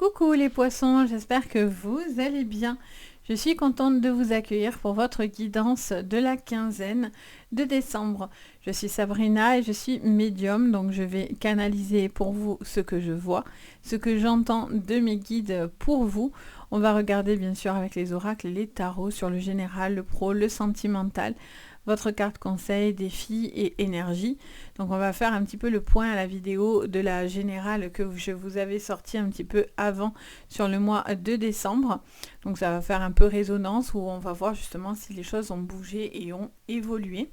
Coucou les poissons, j'espère que vous allez bien. Je suis contente de vous accueillir pour votre guidance de la quinzaine de décembre. Je suis Sabrina et je suis médium, donc je vais canaliser pour vous ce que je vois, ce que j'entends de mes guides pour vous. On va regarder bien sûr avec les oracles et les tarots sur le général, le pro, le sentimental, votre carte conseil, défi et énergie. Donc on va faire un petit peu le point à la vidéo de la générale que je vous avais sorti un petit peu avant sur le mois de décembre. Donc ça va faire un peu résonance où on va voir justement si les choses ont bougé et ont évolué.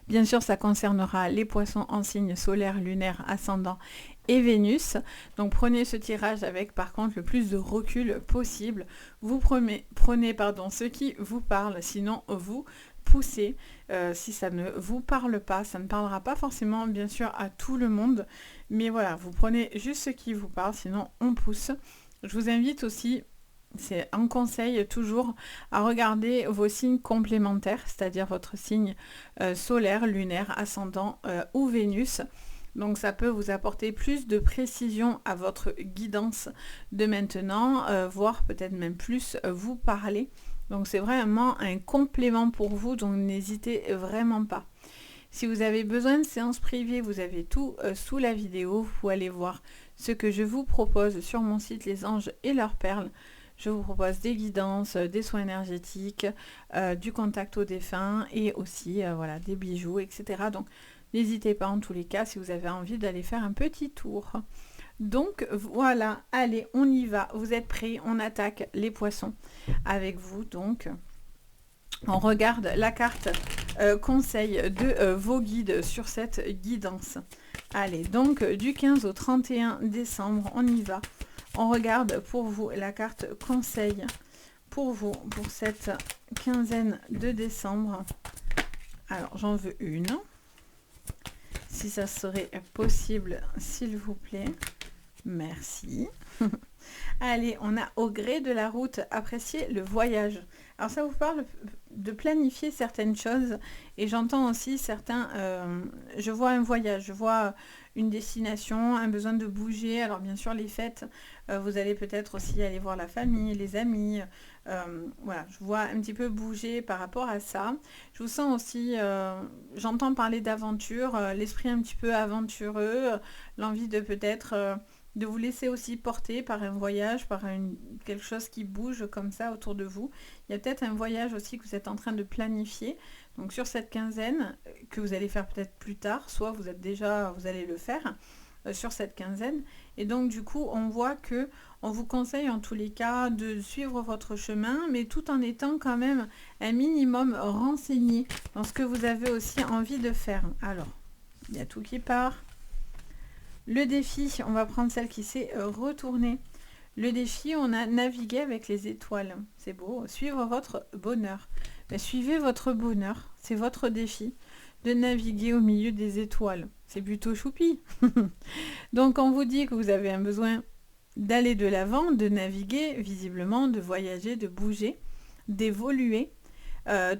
Bien sûr, ça concernera les poissons en signe solaire, lunaire, ascendant et Vénus. Donc prenez ce tirage avec par contre le plus de recul possible. Vous prenez ce qui vous parle, sinon vous poussez. Si ça ne vous parle pas, ça ne parlera pas forcément bien sûr à tout le monde. Mais voilà, vous prenez juste ce qui vous parle, sinon on pousse. Je vous invite aussi, c'est un conseil toujours, à regarder vos signes complémentaires, c'est-à-dire votre signe solaire, lunaire, ascendant ou Vénus. Donc ça peut vous apporter plus de précision à votre guidance de maintenant, voire peut-être même plus vous parler. Donc c'est vraiment un complément pour vous, donc n'hésitez vraiment pas. Si vous avez besoin de séances privées, vous avez tout sous la vidéo. Vous pouvez aller voir ce que je vous propose sur mon site Les Anges et leurs perles. Je vous propose des guidances, des soins énergétiques, du contact aux défunts et aussi voilà, des bijoux, etc. Donc n'hésitez pas en tous les cas si vous avez envie d'aller faire un petit tour. Donc voilà, allez, on y va. Vous êtes prêts? On attaque les poissons avec vous. Donc on regarde la carte conseil de vos guides sur cette guidance. Allez, donc du 15 au 31 décembre, on y va. On regarde pour vous la carte conseil pour vous pour cette quinzaine de décembre. Alors, j'en veux une. Si ça serait possible, s'il vous plaît. Merci. Allez, on a au gré de la route, apprécier le voyage. Alors ça vous parle de planifier certaines choses et j'entends aussi certains, je vois un voyage, je vois une destination, un besoin de bouger. Alors bien sûr les fêtes, vous allez peut-être aussi aller voir la famille, les amis. Voilà, je vois un petit peu bouger par rapport à ça. Je vous sens aussi, j'entends parler d'aventure, l'esprit un petit peu aventureux, l'envie de peut-être... de vous laisser aussi porter par un voyage, par quelque chose qui bouge comme ça autour de vous. Il y a peut-être un voyage aussi que vous êtes en train de planifier. Donc sur cette quinzaine, que vous allez faire peut-être plus tard, soit vous allez le faire sur cette quinzaine. Et donc du coup, on voit que on vous conseille en tous les cas de suivre votre chemin, mais tout en étant quand même un minimum renseigné dans ce que vous avez aussi envie de faire. Alors, il y a tout qui part. Le défi, on va prendre celle qui s'est retournée. Le défi, on a navigué avec les étoiles. C'est beau. Suivre votre bonheur. Mais suivez votre bonheur. C'est votre défi de naviguer au milieu des étoiles. C'est plutôt choupi. Donc, on vous dit que vous avez un besoin d'aller de l'avant, de naviguer, visiblement, de voyager, de bouger, d'évoluer.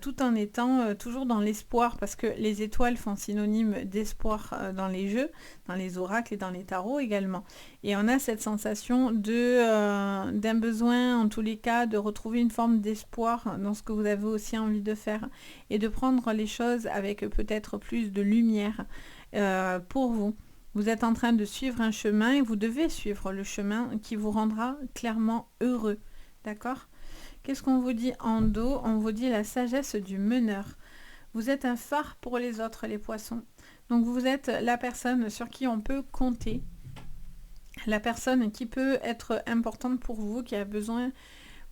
Tout en étant toujours dans l'espoir, parce que les étoiles font synonyme d'espoir dans les jeux, dans les oracles et dans les tarots également. Et on a cette sensation d'un besoin, en tous les cas, de retrouver une forme d'espoir dans ce que vous avez aussi envie de faire et de prendre les choses avec peut-être plus de lumière pour vous. Vous êtes en train de suivre un chemin et vous devez suivre le chemin qui vous rendra clairement heureux. D'accord ? Qu'est-ce qu'on vous dit en dos? On vous dit la sagesse du meneur. Vous êtes un phare pour les autres, les poissons. Donc vous êtes la personne sur qui on peut compter. La personne qui peut être importante pour vous, qui a besoin...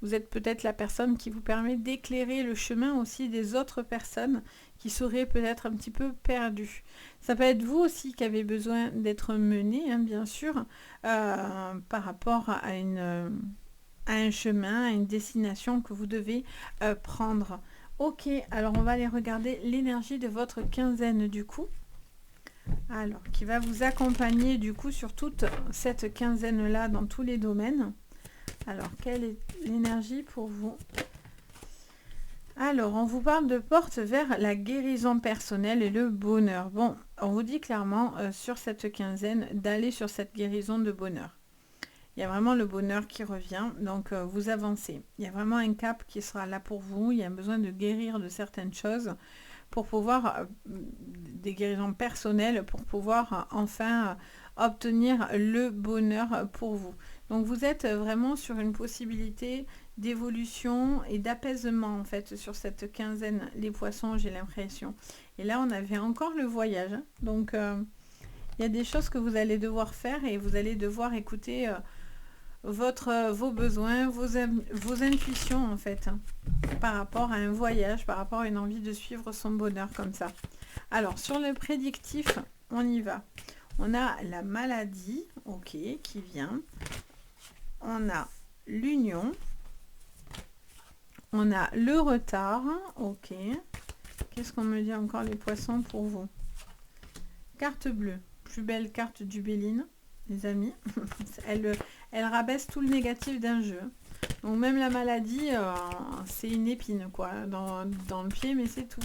Vous êtes peut-être la personne qui vous permet d'éclairer le chemin aussi des autres personnes qui seraient peut-être un petit peu perdues. Ça peut être vous aussi qui avez besoin d'être mené, hein, bien sûr, par rapport à un chemin, à une destination que vous devez prendre. Ok, alors on va aller regarder l'énergie de votre quinzaine du coup. Alors, qui va vous accompagner du coup sur toute cette quinzaine-là dans tous les domaines. Alors, quelle est l'énergie pour vous? Alors, on vous parle de porte vers la guérison personnelle et le bonheur. Bon, on vous dit clairement sur cette quinzaine d'aller sur cette guérison de bonheur. Il y a vraiment le bonheur qui revient, donc vous avancez. Il y a vraiment un cap qui sera là pour vous. Il y a besoin de guérir de certaines choses pour pouvoir, des guérisons personnelles, pour pouvoir enfin obtenir le bonheur pour vous. Donc vous êtes vraiment sur une possibilité d'évolution et d'apaisement en fait sur cette quinzaine, les poissons, j'ai l'impression. Et là on avait encore le voyage, hein. Donc il y a des choses que vous allez devoir faire et vous allez devoir écouter vos besoins, vos intuitions en fait, hein, par rapport à un voyage, par rapport à une envie de suivre son bonheur comme ça. Alors sur le prédictif, on y va. On a la maladie, ok, qui vient. On a l'union. On a le retard, ok. Qu'est-ce qu'on me dit encore les poissons pour vous? Carte bleue, plus belle carte du Béline, les amis. elle rabaisse tout le négatif d'un jeu. Donc même la maladie, c'est une épine quoi, dans le pied, mais c'est tout.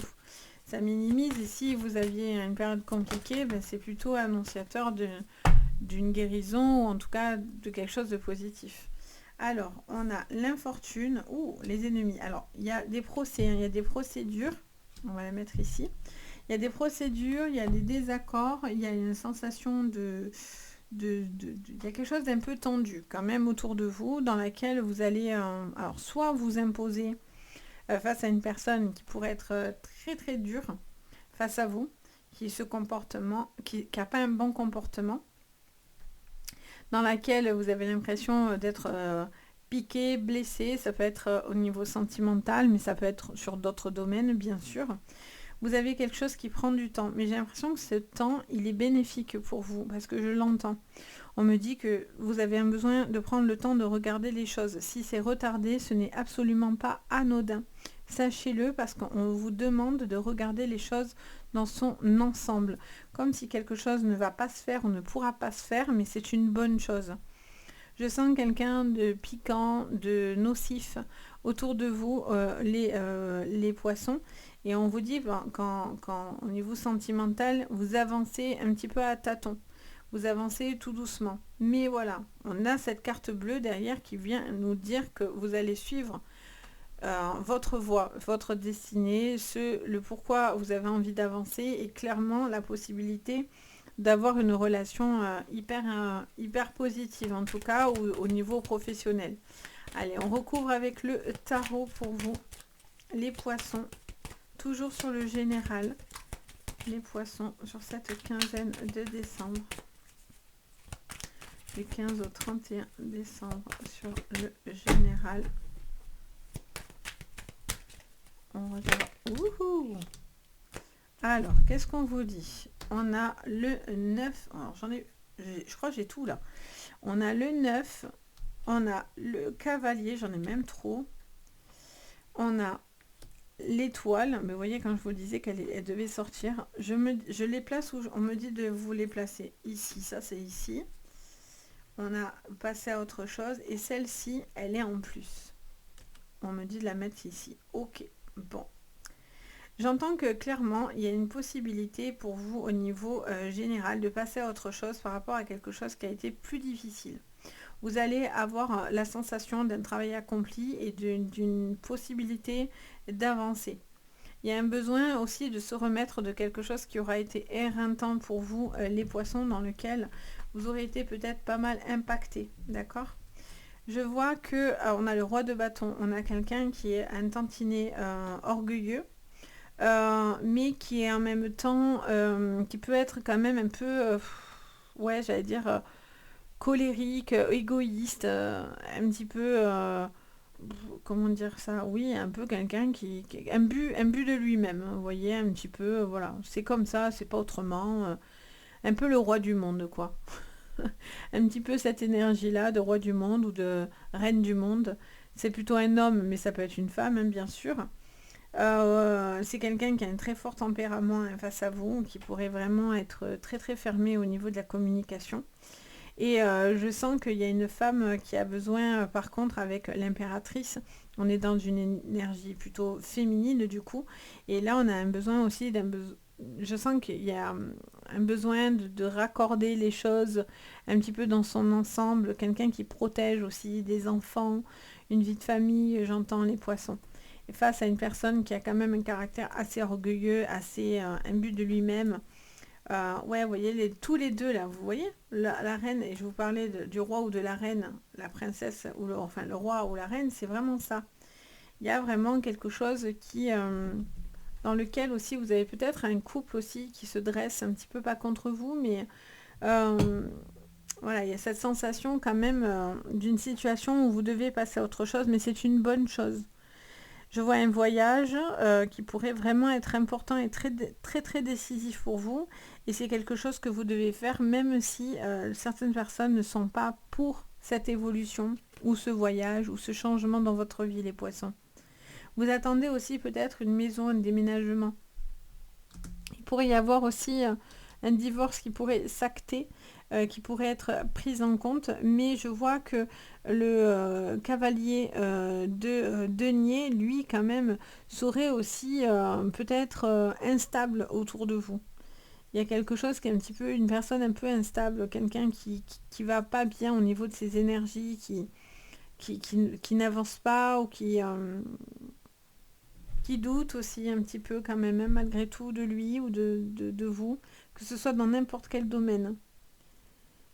Ça minimise, et si vous aviez une période compliquée, ben, c'est plutôt annonciateur d'une guérison, ou en tout cas de quelque chose de positif. Alors, on a l'infortune, ou les ennemis. Alors, il y a des procès, hein, il y a des procédures, on va la mettre ici. Il y a des procédures, il y a des désaccords, il y a une sensation il y a quelque chose d'un peu tendu quand même autour de vous, dans laquelle vous allez, alors soit vous imposer face à une personne qui pourrait être très très dure face à vous, qui n'a pas un bon comportement, dans laquelle vous avez l'impression d'être piqué, blessé. Ça peut être au niveau sentimental, mais ça peut être sur d'autres domaines, bien sûr. Vous avez quelque chose qui prend du temps, mais j'ai l'impression que ce temps, il est bénéfique pour vous, parce que je l'entends. On me dit que vous avez un besoin de prendre le temps de regarder les choses. Si c'est retardé, ce n'est absolument pas anodin. Sachez-le, parce qu'on vous demande de regarder les choses dans son ensemble. Comme si quelque chose ne va pas se faire ou ne pourra pas se faire, mais c'est une bonne chose. Je sens quelqu'un de piquant, de nocif autour de vous, les poissons. Et on vous dit, ben, quand au niveau sentimental, vous avancez un petit peu à tâtons. Vous avancez tout doucement. Mais voilà, on a cette carte bleue derrière qui vient nous dire que vous allez suivre votre voie, votre destinée, le pourquoi vous avez envie d'avancer, et clairement la possibilité d'avoir une relation hyper positive, en tout cas au niveau professionnel. Allez, on recouvre avec le tarot pour vous, les poissons, toujours sur le général, les poissons sur cette quinzaine de décembre, du 15 au 31 décembre sur le général. On regarde. Wouhou! Alors, qu'est-ce qu'on vous dit? On a le 9. Alors, je crois que j'ai tout là. On a le 9. On a le cavalier. J'en ai même trop. On a l'étoile. Mais vous voyez, quand je vous disais qu'elle devait sortir, je les place où on me dit de vous les placer. Ici, ça c'est ici. On a passé à autre chose. Et celle-ci, elle est en plus. On me dit de la mettre ici. Ok. Bon. J'entends que clairement, il y a une possibilité pour vous au niveau général de passer à autre chose par rapport à quelque chose qui a été plus difficile. Vous allez avoir la sensation d'un travail accompli et d'une possibilité d'avancer. Il y a un besoin aussi de se remettre de quelque chose qui aura été éreintant pour vous, les poissons, dans lequel vous aurez été peut-être pas mal impacté. D'accord ? Je vois que on a le roi de bâton, on a quelqu'un qui est un tantinet orgueilleux, mais qui est en même temps, qui peut être quand même un peu, ouais, j'allais dire, colérique, égoïste, un petit peu, comment dire ça? Oui, un peu quelqu'un qui un but de lui-même, hein, vous voyez, un petit peu, voilà, c'est comme ça, c'est pas autrement, un peu le roi du monde, quoi. Un petit peu cette énergie-là de roi du monde ou de reine du monde. C'est plutôt un homme, mais ça peut être une femme, hein, bien sûr. C'est quelqu'un qui a un très fort tempérament, hein, face à vous, qui pourrait vraiment être très très fermé au niveau de la communication. Et je sens qu'il y a une femme qui a besoin, par contre, avec l'impératrice, on est dans une énergie plutôt féminine du coup. Et là, on a un besoin aussi je sens qu'il y a un besoin de raccorder les choses un petit peu dans son ensemble. Quelqu'un qui protège aussi des enfants, une vie de famille, j'entends les poissons. Et face à une personne qui a quand même un caractère assez orgueilleux, assez imbu de lui-même. Ouais, vous voyez, tous les deux là, vous voyez, la reine, et je vous parlais du roi ou de la reine, la princesse, ou enfin le roi ou la reine, c'est vraiment ça. Il y a vraiment quelque chose dans lequel aussi vous avez peut-être un couple aussi qui se dresse un petit peu, pas contre vous, mais euh, voilà, il y a cette sensation quand même d'une situation où vous devez passer à autre chose, mais c'est une bonne chose. Je vois un voyage qui pourrait vraiment être important et très, très, très décisif pour vous. Et c'est quelque chose que vous devez faire, même si certaines personnes ne sont pas pour cette évolution, ou ce voyage, ou ce changement dans votre vie, les poissons. Vous attendez aussi peut-être une maison, un déménagement. Il pourrait y avoir aussi un divorce qui pourrait s'acter, qui pourrait être pris en compte, mais je vois que le cavalier de denier, lui, quand même, serait aussi peut-être instable autour de vous. Il y a quelque chose qui est un petit peu, une personne un peu instable, quelqu'un qui va pas bien au niveau de ses énergies, qui n'avance pas ou qui doute aussi un petit peu quand même, hein, malgré tout, de lui ou de vous, que ce soit dans n'importe quel domaine.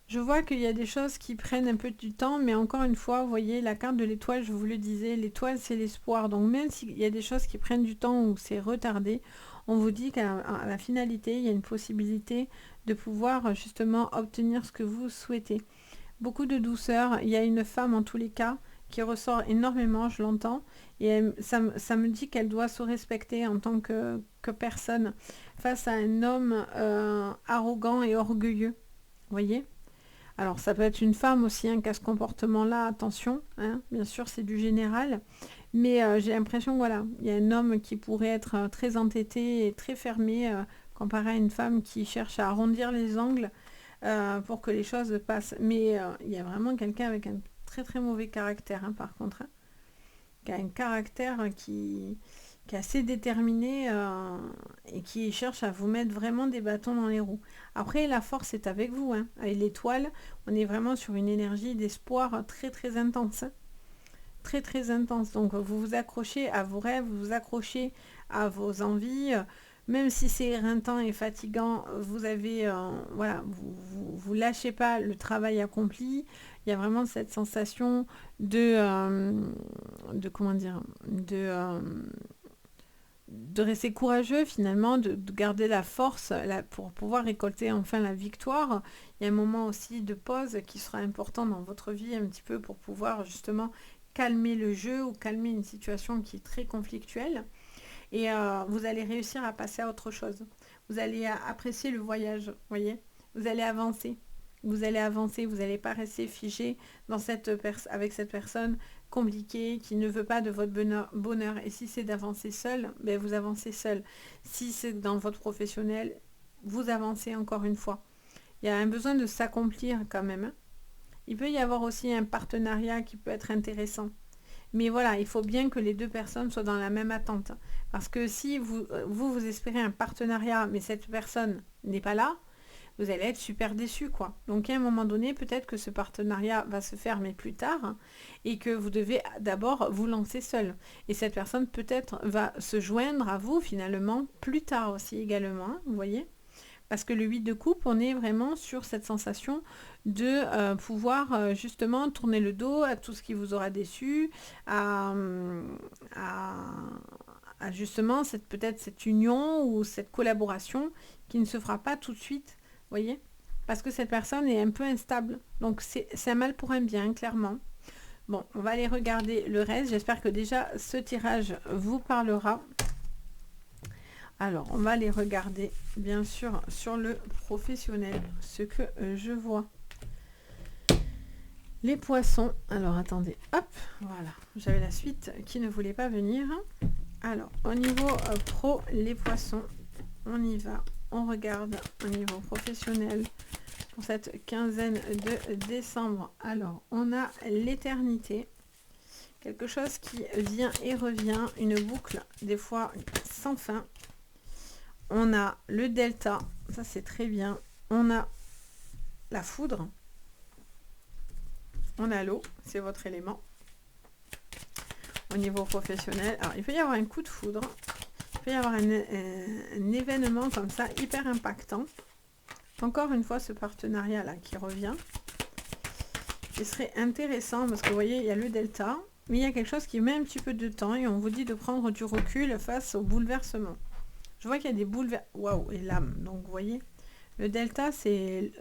Je vois qu'il y a des choses qui prennent un peu du temps, mais encore une fois, vous voyez, la carte de l'étoile, je vous le disais, l'étoile, c'est l'espoir. Donc même s'il y a des choses qui prennent du temps ou c'est retardé, on vous dit qu'à la finalité, il y a une possibilité de pouvoir justement obtenir ce que vous souhaitez. Beaucoup de douceur, il y a une femme en tous les cas qui ressort énormément, je l'entends, et ça me dit qu'elle doit se respecter en tant que personne face à un homme arrogant et orgueilleux. Vous voyez? Alors ça peut être une femme aussi hein, qui a ce comportement-là, attention, hein, bien sûr c'est du général, mais j'ai l'impression voilà, il y a un homme qui pourrait être très entêté et très fermé comparé à une femme qui cherche à arrondir les angles pour que les choses passent. Mais il y a vraiment quelqu'un avec un très très mauvais caractère hein, par contre, hein, qui a un caractère qui est assez déterminé et qui cherche à vous mettre vraiment des bâtons dans les roues. Après, la force est avec vous. Hein. Avec l'étoile, on est vraiment sur une énergie d'espoir très très intense. Hein. Très très intense. Donc vous vous accrochez à vos rêves, vous vous accrochez à vos envies. Même si c'est éreintant et fatigant, vous avez, voilà, vous lâchez pas le travail accompli. Il y a vraiment cette sensation de comment dire, de rester courageux finalement, de garder la force pour pouvoir récolter enfin la victoire. Il y a un moment aussi de pause qui sera important dans votre vie un petit peu pour pouvoir justement calmer le jeu ou calmer une situation qui est très conflictuelle. Et vous allez réussir à passer à autre chose. Vous allez apprécier le voyage, vous voyez. Vous allez avancer. Vous allez avancer, vous n'allez pas rester figé dans avec cette personne compliquée qui ne veut pas de votre bonheur. Et si c'est d'avancer seul, ben vous avancez seul. Si c'est dans votre professionnel, vous avancez encore une fois. Il y a un besoin de s'accomplir quand même. Hein. Il peut y avoir aussi un partenariat qui peut être intéressant. Mais voilà, il faut bien que les deux personnes soient dans la même attente. Parce que si vous espérez un partenariat, mais cette personne n'est pas là, vous allez être super déçu, quoi. Donc à un moment donné, peut-être que ce partenariat va se faire, mais plus tard, hein, et que vous devez d'abord vous lancer seul. Et cette personne peut-être va se joindre à vous finalement plus tard aussi également, hein, vous voyez. Parce que le 8 de coupe, on est vraiment sur cette sensation de pouvoir justement tourner le dos à tout ce qui vous aura déçu, à, à justement peut-être cette union ou cette collaboration qui ne se fera pas tout de suite, vous voyez? Parce que cette personne est un peu instable. Donc c'est un mal pour un bien, clairement. Bon, on va aller regarder le reste. J'espère que déjà ce tirage vous parlera. Alors, on va les regarder, bien sûr, sur le professionnel, ce que je vois. Les poissons. Alors, attendez. Hop, voilà. J'avais la suite qui ne voulait pas venir. Alors, au niveau pro, les poissons, on y va. On regarde au niveau professionnel pour cette quinzaine de décembre. Alors, on a l'éternité. Quelque chose qui vient et revient. Une boucle, des fois sans fin. on a le delta, ça c'est très bien. On a la foudre. On a l'eau, c'est votre élément. Au niveau professionnel, alors il peut y avoir un coup de foudre. Il peut y avoir un événement comme ça, hyper impactant. Encore une fois, ce partenariat-là qui revient. Il serait intéressant parce que vous voyez, il y a le delta, mais il y a quelque chose qui met un petit peu de temps et on vous dit de prendre du recul face au bouleversement. Je vois qu'il y a des bouleversements. Waouh, et l'âme. Donc vous voyez, le delta, c'est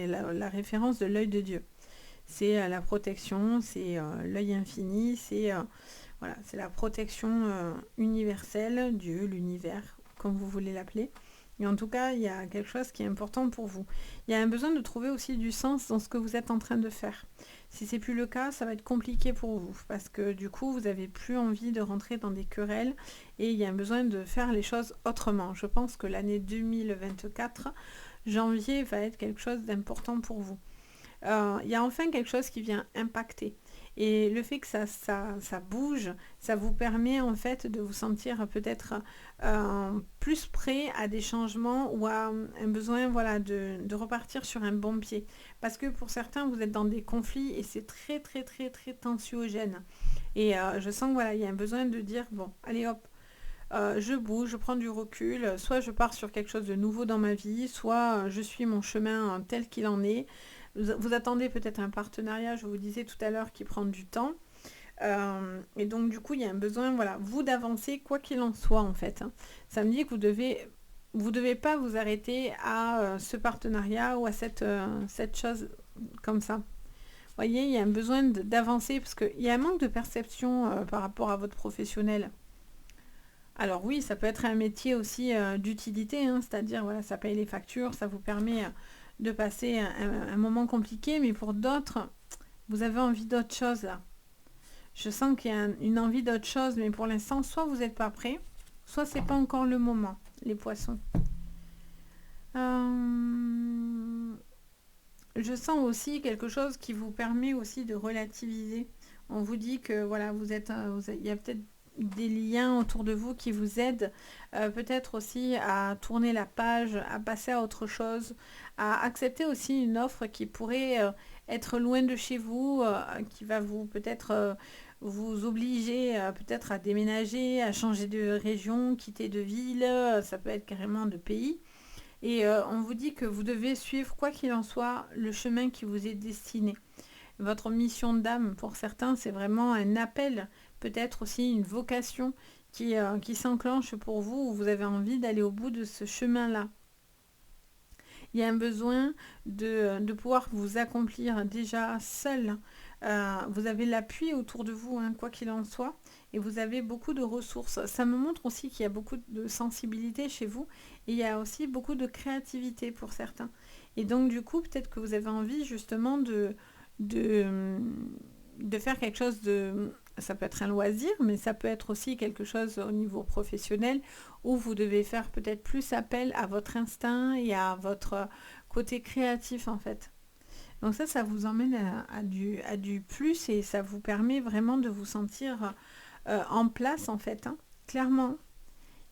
la référence de l'œil de Dieu. C'est la protection, c'est l'œil infini, c'est voilà, c'est la protection universelle, Dieu, l'univers, comme vous voulez l'appeler. Et en tout cas, il y a quelque chose qui est important pour vous. Il y a un besoin de trouver aussi du sens dans ce que vous êtes en train de faire. Si c'est plus le cas, ça va être compliqué pour vous parce que du coup, vous n'avez plus envie de rentrer dans des querelles et il y a un besoin de faire les choses autrement. Je pense que l'année 2024, janvier, va être quelque chose d'important pour vous. Il y a enfin quelque chose qui vient impacter. Et le fait que ça bouge, ça vous permet en fait de vous sentir peut-être plus prêt à des changements ou à un besoin voilà, de repartir sur un bon pied. Parce que pour certains, vous êtes dans des conflits et c'est très très très très tensiogène. Et je sens que voilà, il y a un besoin de dire, bon, allez hop, je bouge, je prends du recul, soit je pars sur quelque chose de nouveau dans ma vie, soit je suis mon chemin tel qu'il en est. Vous attendez peut-être un partenariat, je vous disais tout à l'heure, qui prend du temps. Et donc du coup, il y a un besoin, voilà, vous d'avancer quoi qu'il en soit en fait. Hein. Ça me dit que vous devez pas vous arrêter à ce partenariat ou à cette chose comme ça. Vous voyez, il y a un besoin d'avancer parce qu'il y a un manque de perception par rapport à votre professionnel. Alors oui, ça peut être un métier aussi d'utilité, hein, c'est-à-dire voilà, ça paye les factures, ça vous permet de passer un moment compliqué, mais pour d'autres, vous avez envie d'autre chose là. Je sens qu'il y a une envie d'autre chose, mais pour l'instant, soit vous n'êtes pas prêt, soit c'est pas encore le moment, les poissons. Je sens aussi quelque chose qui vous permet aussi de relativiser. On vous dit que voilà, il y a peut-être des liens autour de vous qui vous aident peut-être aussi à tourner la page, à passer à autre chose, à accepter aussi une offre qui pourrait être loin de chez vous, qui va vous peut-être vous obliger peut-être à déménager, à changer de région, quitter de ville, ça peut être carrément de pays. Et on vous dit que vous devez suivre, quoi qu'il en soit, le chemin qui vous est destiné. Votre mission d'âme, pour certains, c'est vraiment un appel, peut-être aussi une vocation qui s'enclenche pour vous, où vous avez envie d'aller au bout de ce chemin-là. Il y a un besoin de pouvoir vous accomplir déjà seul. Vous avez l'appui autour de vous, hein, quoi qu'il en soit, et vous avez beaucoup de ressources. Ça me montre aussi qu'il y a beaucoup de sensibilité chez vous, et il y a aussi beaucoup de créativité pour certains. Et donc du coup, peut-être que vous avez envie justement de, de faire quelque chose de... Ça peut être un loisir, mais ça peut être aussi quelque chose au niveau professionnel où vous devez faire peut-être plus appel à votre instinct et à votre côté créatif en fait. Donc ça vous emmène à du plus et ça vous permet vraiment de vous sentir en place en fait, hein, clairement.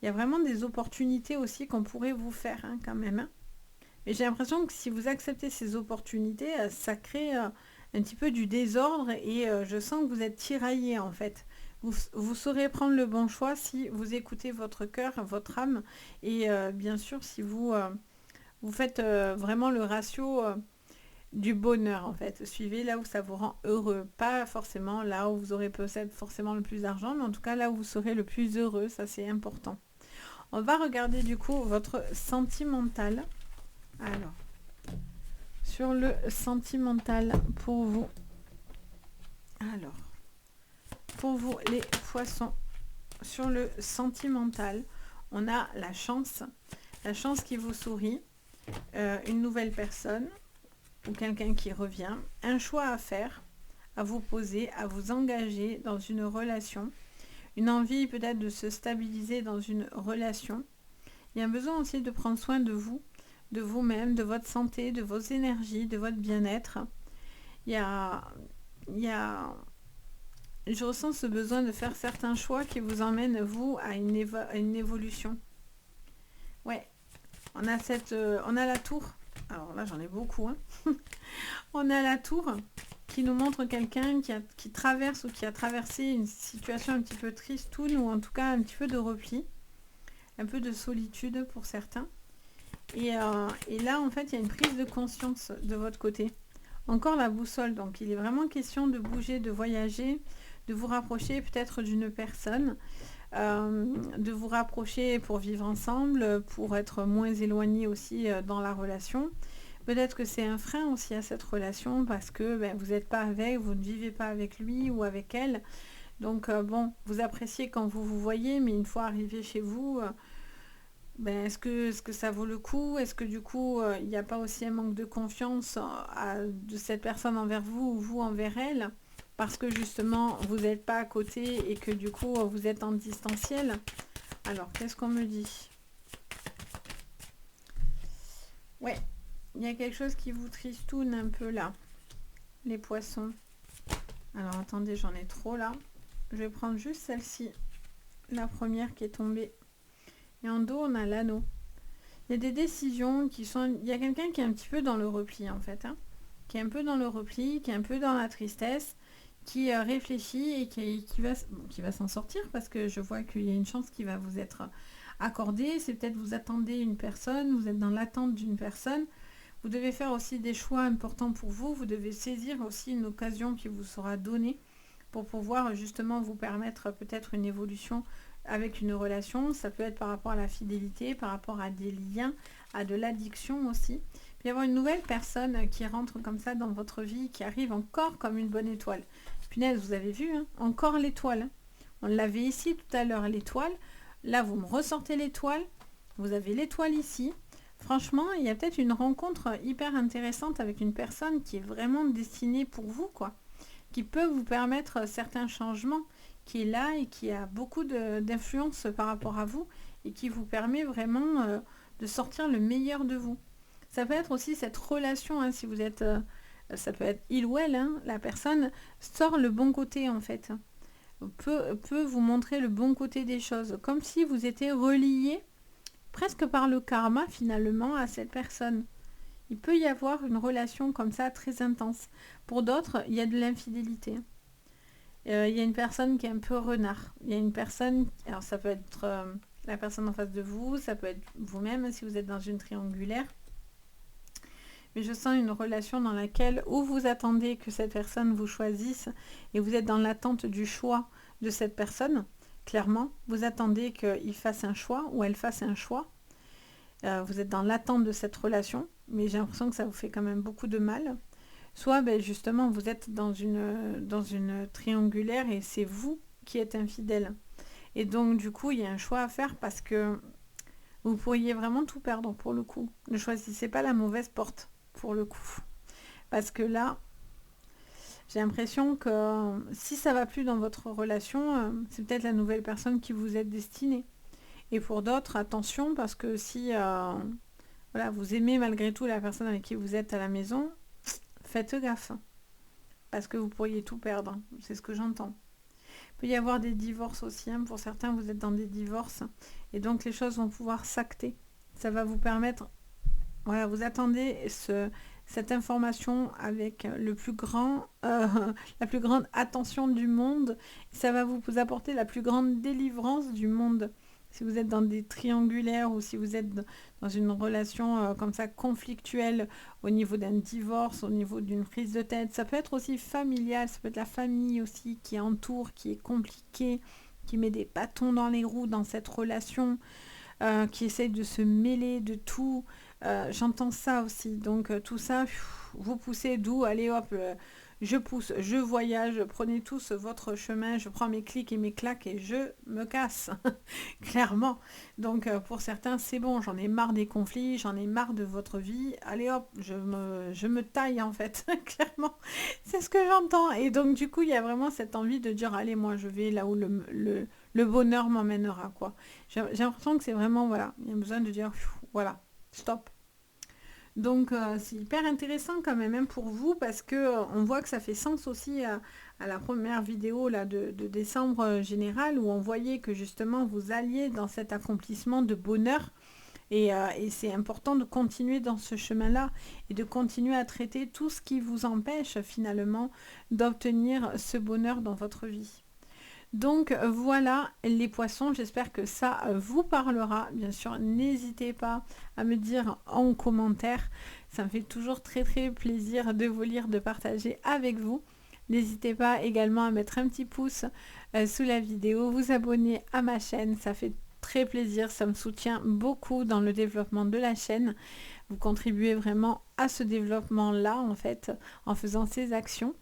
Il y a vraiment des opportunités aussi qu'on pourrait vous faire hein, quand même. Hein. Mais j'ai l'impression que si vous acceptez ces opportunités, ça crée un petit peu du désordre et je sens que vous êtes tiraillé en fait. Vous saurez prendre le bon choix si vous écoutez votre cœur, votre âme et bien sûr si vous faites vraiment le ratio du bonheur en fait. Suivez là où ça vous rend heureux. Pas forcément là où vous aurez peut-être forcément le plus d'argent, mais en tout cas là où vous serez le plus heureux, ça c'est important. On va regarder du coup votre sentimental. Alors, sur le sentimental pour vous. Alors, pour vous les poissons, sur le sentimental, on a la chance qui vous sourit, une nouvelle personne ou quelqu'un qui revient, un choix à faire, à vous poser, à vous engager dans une relation, une envie peut-être de se stabiliser dans une relation. Il y a un besoin aussi de prendre soin de vous, de vous-même, de votre santé, de vos énergies, de votre bien-être. Je ressens ce besoin de faire certains choix qui vous emmènent, vous, à une évolution. Ouais, on a la tour. Alors là, j'en ai beaucoup, hein. On a la tour qui nous montre quelqu'un qui traverse ou qui a traversé une situation un petit peu tristoune ou en tout cas un petit peu de repli, un peu de solitude pour certains. Et là, en fait, il y a une prise de conscience de votre côté. Encore la boussole, donc il est vraiment question de bouger, de voyager, de vous rapprocher peut-être d'une personne, de vous rapprocher pour vivre ensemble, pour être moins éloigné aussi dans la relation. Peut-être que c'est un frein aussi à cette relation parce que vous n'êtes pas avec, vous ne vivez pas avec lui ou avec elle. Donc bon, vous appréciez quand vous vous voyez, mais une fois arrivé chez vous, est-ce que ça vaut le coup? Est-ce que du coup, il n'y a pas aussi un manque de confiance de cette personne envers vous ou vous envers elle? Parce que justement, vous n'êtes pas à côté et que du coup, vous êtes en distanciel. Alors, qu'est-ce qu'on me dit? Ouais, il y a quelque chose qui vous tristoune un peu là, les poissons. Alors, attendez, j'en ai trop là. Je vais prendre juste celle-ci, la première qui est tombée. Et en dos, on a l'anneau. Il y a des décisions qui sont... Il y a quelqu'un qui est un petit peu dans le repli, en fait. Hein, qui est un peu dans le repli, qui est un peu dans la tristesse, qui réfléchit et qui va s'en sortir parce que je vois qu'il y a une chance qui va vous être accordée. C'est peut-être vous attendez une personne, vous êtes dans l'attente d'une personne. Vous devez faire aussi des choix importants pour vous. Vous devez saisir aussi une occasion qui vous sera donnée pour pouvoir justement vous permettre peut-être une évolution avec une relation. Ça peut être par rapport à la fidélité, par rapport à des liens, à de l'addiction aussi. Il peut y avoir une nouvelle personne qui rentre comme ça dans votre vie, qui arrive encore comme une bonne étoile. Punaise, vous avez vu, hein, encore l'étoile. Hein. On l'avait ici tout à l'heure, l'étoile. Là, vous me ressortez l'étoile. Vous avez l'étoile ici. Franchement, il y a peut-être une rencontre hyper intéressante avec une personne qui est vraiment destinée pour vous, quoi. Qui peut vous permettre certains changements, qui est là et qui a beaucoup d'influence par rapport à vous et qui vous permet vraiment de sortir le meilleur de vous. Ça peut être aussi cette relation, hein, si vous êtes... ça peut être il ou elle, hein, la personne sort le bon côté en fait. Peut vous montrer le bon côté des choses, comme si vous étiez relié presque par le karma finalement à cette personne. Il peut y avoir une relation comme ça très intense. Pour d'autres, il y a de l'infidélité. Il y a une personne qui est un peu renard. Il y a une personne, alors ça peut être la personne en face de vous, ça peut être vous-même si vous êtes dans une triangulaire. Mais je sens une relation dans laquelle où vous attendez que cette personne vous choisisse et vous êtes dans l'attente du choix de cette personne. Clairement, vous attendez qu'il fasse un choix ou elle fasse un choix. Vous êtes dans l'attente de cette relation, mais j'ai l'impression que ça vous fait quand même beaucoup de mal. Soit justement vous êtes dans une triangulaire et c'est vous qui êtes infidèle. Et donc du coup il y a un choix à faire parce que vous pourriez vraiment tout perdre pour le coup. Ne choisissez pas la mauvaise porte pour le coup. Parce que là, j'ai l'impression que si ça va plus dans votre relation, c'est peut-être la nouvelle personne qui vous est destinée. Et pour d'autres, attention parce que si voilà, vous aimez malgré tout la personne avec qui vous êtes à la maison, faites gaffe. Parce que vous pourriez tout perdre. C'est ce que j'entends. Il peut y avoir des divorces aussi. Hein. Pour certains, vous êtes dans des divorces. Et donc, les choses vont pouvoir s'acter. Ça va vous permettre... Voilà, vous attendez cette information avec la plus grande attention du monde. Ça va vous apporter la plus grande délivrance du monde. Si vous êtes dans des triangulaires ou si vous êtes dans une relation comme ça conflictuelle au niveau d'un divorce, au niveau d'une prise de tête, ça peut être aussi familial, ça peut être la famille aussi qui entoure, qui est compliquée, qui met des bâtons dans les roues dans cette relation, qui essaye de se mêler de tout. J'entends ça aussi. Donc tout ça, vous poussez d'où? Allez hop, je pousse, je voyage, prenez tous votre chemin, je prends mes clics et mes claques et je me casse, clairement. Donc pour certains, c'est bon, j'en ai marre des conflits, j'en ai marre de votre vie, allez hop, je me taille en fait, clairement. C'est ce que j'entends. Et donc du coup, il y a vraiment cette envie de dire, allez, moi je vais là où le bonheur m'emmènera, quoi. J'ai l'impression que c'est vraiment, voilà, il y a besoin de dire, voilà, stop. Donc c'est hyper intéressant quand même hein, pour vous parce que on voit que ça fait sens aussi à la première vidéo là, de décembre général où on voyait que justement vous alliez dans cet accomplissement de bonheur Et c'est important de continuer dans ce chemin-là et de continuer à traiter tout ce qui vous empêche finalement d'obtenir ce bonheur dans votre vie. Donc voilà les poissons, j'espère que ça vous parlera. Bien sûr, n'hésitez pas à me dire en commentaire. Ça me fait toujours très très plaisir de vous lire, de partager avec vous. N'hésitez pas également à mettre un petit pouce sous la vidéo, vous abonner à ma chaîne, ça fait très plaisir, ça me soutient beaucoup dans le développement de la chaîne. Vous contribuez vraiment à ce développement-là en fait, en faisant ces actions.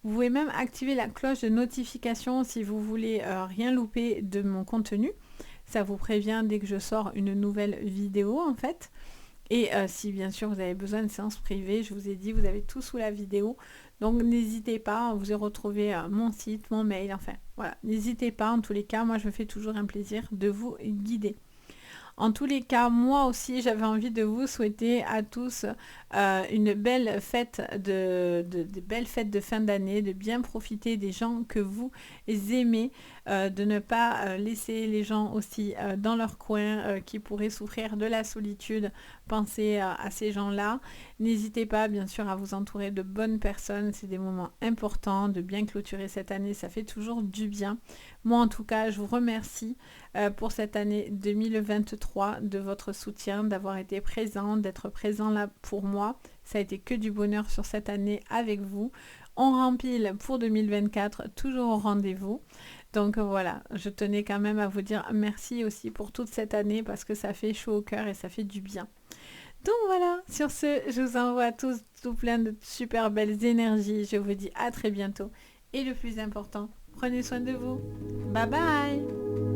Vous pouvez même activer la cloche de notification si vous voulez rien louper de mon contenu. Ça vous prévient dès que je sors une nouvelle vidéo en fait. Et si bien sûr vous avez besoin de séances privées, je vous ai dit, vous avez tout sous la vidéo. Donc n'hésitez pas, vous avez retrouvé mon site, mon mail, enfin voilà. N'hésitez pas, en tous les cas, moi je me fais toujours un plaisir de vous guider. En tous les cas, moi aussi, j'avais envie de vous souhaiter à tous une belle fête de belles fêtes de fin d'année, de bien profiter des gens que vous aimez, de ne pas laisser les gens aussi dans leur coin qui pourraient souffrir de la solitude. Pensez à ces gens-là. N'hésitez pas, bien sûr, à vous entourer de bonnes personnes. C'est des moments importants de bien clôturer cette année. Ça fait toujours du bien. Moi, en tout cas, je vous remercie pour cette année 2023 de votre soutien, d'avoir été présent, d'être présent là pour moi. Ça a été que du bonheur sur cette année avec vous. On rempile pour 2024, toujours au rendez-vous. Donc voilà, je tenais quand même à vous dire merci aussi pour toute cette année parce que ça fait chaud au cœur et ça fait du bien. Donc voilà, sur ce, je vous envoie à tous tout plein de super belles énergies. Je vous dis à très bientôt. Et le plus important, prenez soin de vous. Bye bye!